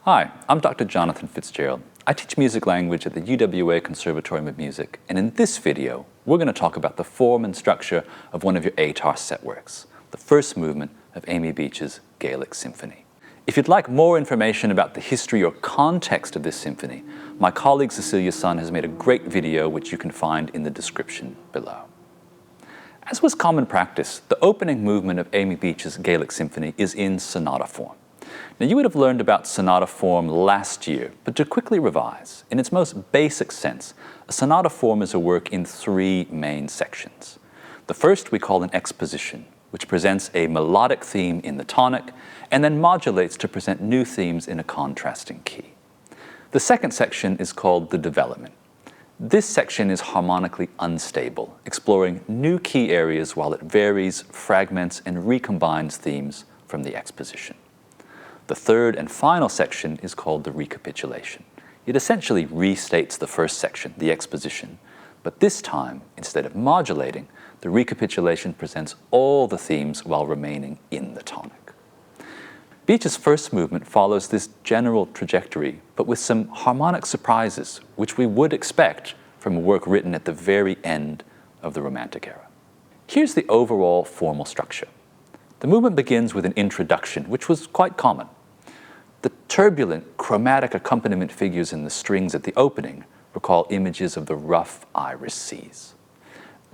Hi, I'm Dr. Jonathan Fitzgerald. I teach music language at the UWA Conservatorium of Music, and in this video, we're going to talk about the form and structure of one of your ATAR set works, the first movement of Amy Beach's Gaelic Symphony. If you'd like more information about the history or context of this symphony, my colleague Cecilia Sun has made a great video which you can find in the description below. As was common practice, the opening movement of Amy Beach's Gaelic Symphony is in sonata form. Now, you would have learned about sonata form last year, but to quickly revise, in its most basic sense, a sonata form is a work in three main sections. The first we call an exposition, which presents a melodic theme in the tonic and then modulates to present new themes in a contrasting key. The second section is called the development. This section is harmonically unstable, exploring new key areas while it varies, fragments, and recombines themes from the exposition. The third and final section is called the recapitulation. It essentially restates the first section, the exposition, but this time, instead of modulating, the recapitulation presents all the themes while remaining in the tonic. Beach's first movement follows this general trajectory, but with some harmonic surprises, which we would expect from a work written at the very end of the Romantic era. Here's the overall formal structure. The movement begins with an introduction, which was quite common. The turbulent, chromatic accompaniment figures in the strings at the opening recall images of the rough Irish seas.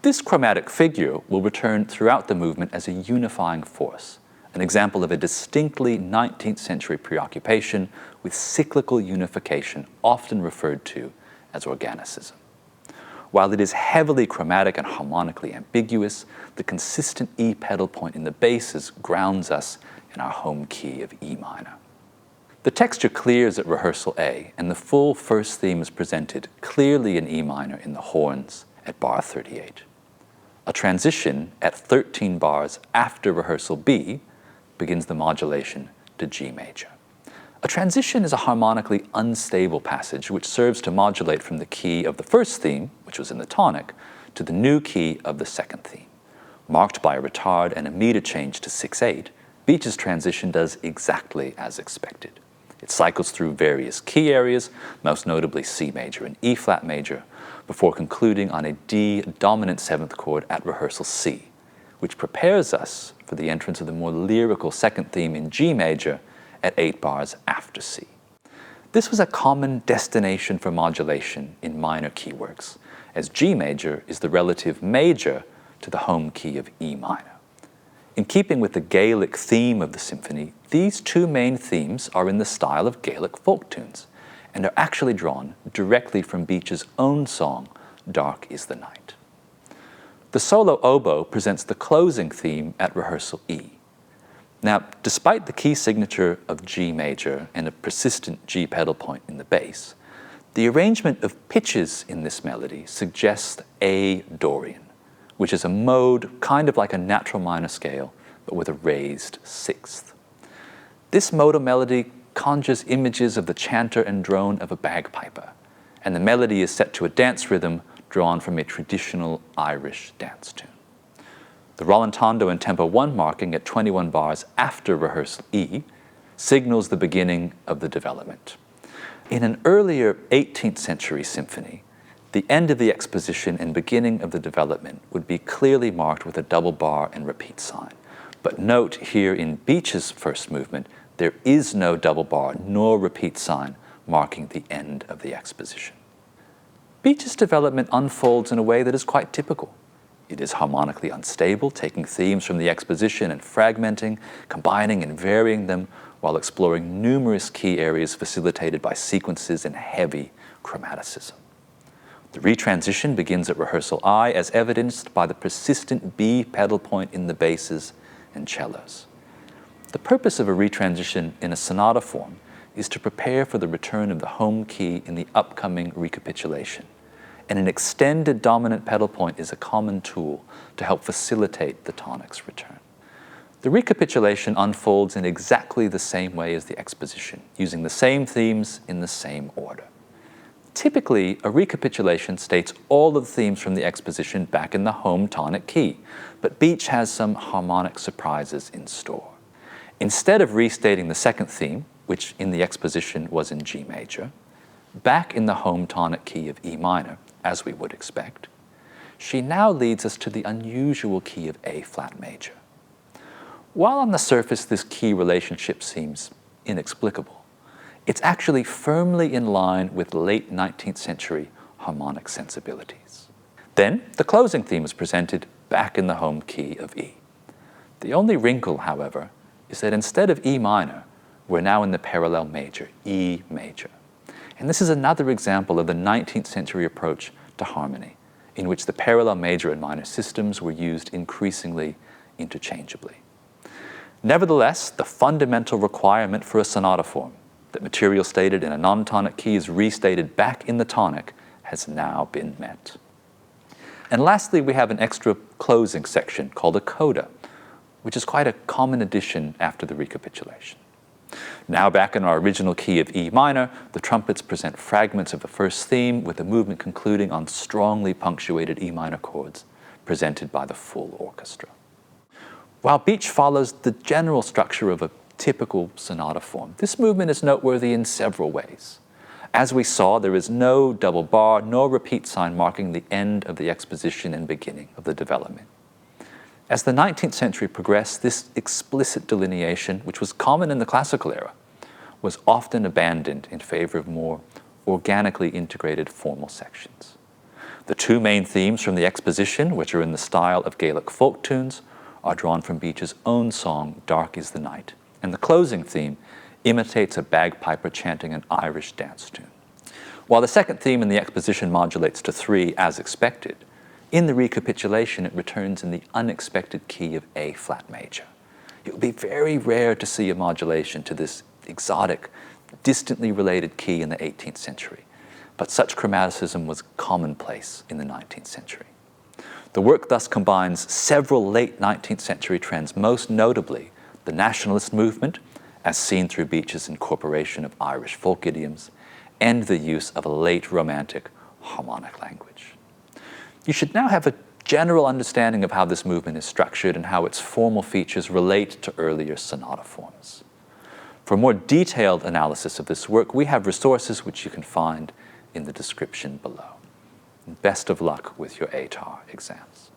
This chromatic figure will return throughout the movement as a unifying force, an example of a distinctly 19th century preoccupation with cyclical unification, often referred to as organicism. While it is heavily chromatic and harmonically ambiguous, the consistent E pedal point in the basses grounds us in our home key of E minor. The texture clears at rehearsal A, and the full first theme is presented clearly in E minor in the horns at bar 38. A transition at 13 bars after rehearsal B begins the modulation to G major. A transition is a harmonically unstable passage which serves to modulate from the key of the first theme, which was in the tonic, to the new key of the second theme. Marked by a retard and a meter change to 6/8, Beach's transition does exactly as expected. It cycles through various key areas, most notably C major and E flat major, before concluding on a D dominant seventh chord at rehearsal C, which prepares us for the entrance of the more lyrical second theme in G major at 8 bars after C. This was a common destination for modulation in minor key works, as G major is the relative major to the home key of E minor. In keeping with the Gaelic theme of the symphony, these two main themes are in the style of Gaelic folk tunes and are actually drawn directly from Beach's own song, Dark is the Night. The solo oboe presents the closing theme at rehearsal E. Now, despite the key signature of G major and a persistent G pedal point in the bass, the arrangement of pitches in this melody suggests A Dorian, which is a mode kind of like a natural minor scale, but with a raised sixth. This modal melody conjures images of the chanter and drone of a bagpiper, and the melody is set to a dance rhythm drawn from a traditional Irish dance tune. The rallentando and tempo 1 marking at 21 bars after rehearsal E signals the beginning of the development. In an earlier 18th century symphony, the end of the exposition and beginning of the development would be clearly marked with a double bar and repeat sign. But note here in Beach's first movement, there is no double bar nor repeat sign marking the end of the exposition. Beach's development unfolds in a way that is quite typical. It is harmonically unstable, taking themes from the exposition and fragmenting, combining and varying them while exploring numerous key areas facilitated by sequences and heavy chromaticism. The retransition begins at rehearsal I as evidenced by the persistent B pedal point in the basses and cellos. The purpose of a retransition in a sonata form is to prepare for the return of the home key in the upcoming recapitulation, and an extended dominant pedal point is a common tool to help facilitate the tonic's return. The recapitulation unfolds in exactly the same way as the exposition, using the same themes in the same order. Typically, a recapitulation states all of the themes from the exposition back in the home tonic key, but Beach has some harmonic surprises in store. Instead of restating the second theme, which in the exposition was in G major, back in the home tonic key of E minor, as we would expect, she now leads us to the unusual key of A flat major. While on the surface this key relationship seems inexplicable, it's actually firmly in line with late 19th century harmonic sensibilities. Then the closing theme is presented back in the home key of E. The only wrinkle, however, is that instead of E minor, we're now in the parallel major, E major. And this is another example of the 19th century approach to harmony, in which the parallel major and minor systems were used increasingly interchangeably. Nevertheless, the fundamental requirement for a sonata form, that material stated in a non-tonic key is restated back in the tonic, has now been met. And lastly, we have an extra closing section called a coda, which is quite a common addition after the recapitulation. Now back in our original key of E minor, the trumpets present fragments of the first theme with the movement concluding on strongly punctuated E minor chords presented by the full orchestra. While Beach follows the general structure of a typical sonata form, this movement is noteworthy in several ways. As we saw, there is no double bar nor repeat sign marking the end of the exposition and beginning of the development. As the 19th century progressed, this explicit delineation, which was common in the classical era, was often abandoned in favor of more organically integrated formal sections. The two main themes from the exposition, which are in the style of Gaelic folk tunes, are drawn from Beach's own song, Dark is the Night, and the closing theme imitates a bagpiper chanting an Irish dance tune. While the second theme in the exposition modulates to 3 as expected, in the recapitulation it returns in the unexpected key of A flat major. It would be very rare to see a modulation to this exotic, distantly related key in the 18th century, but such chromaticism was commonplace in the 19th century. The work thus combines several late 19th century trends, most notably the nationalist movement, as seen through Beach's incorporation of Irish folk idioms, and the use of a late Romantic harmonic language. You should now have a general understanding of how this movement is structured and how its formal features relate to earlier sonata forms. For more detailed analysis of this work, we have resources which you can find in the description below. Best of luck with your ATAR exams.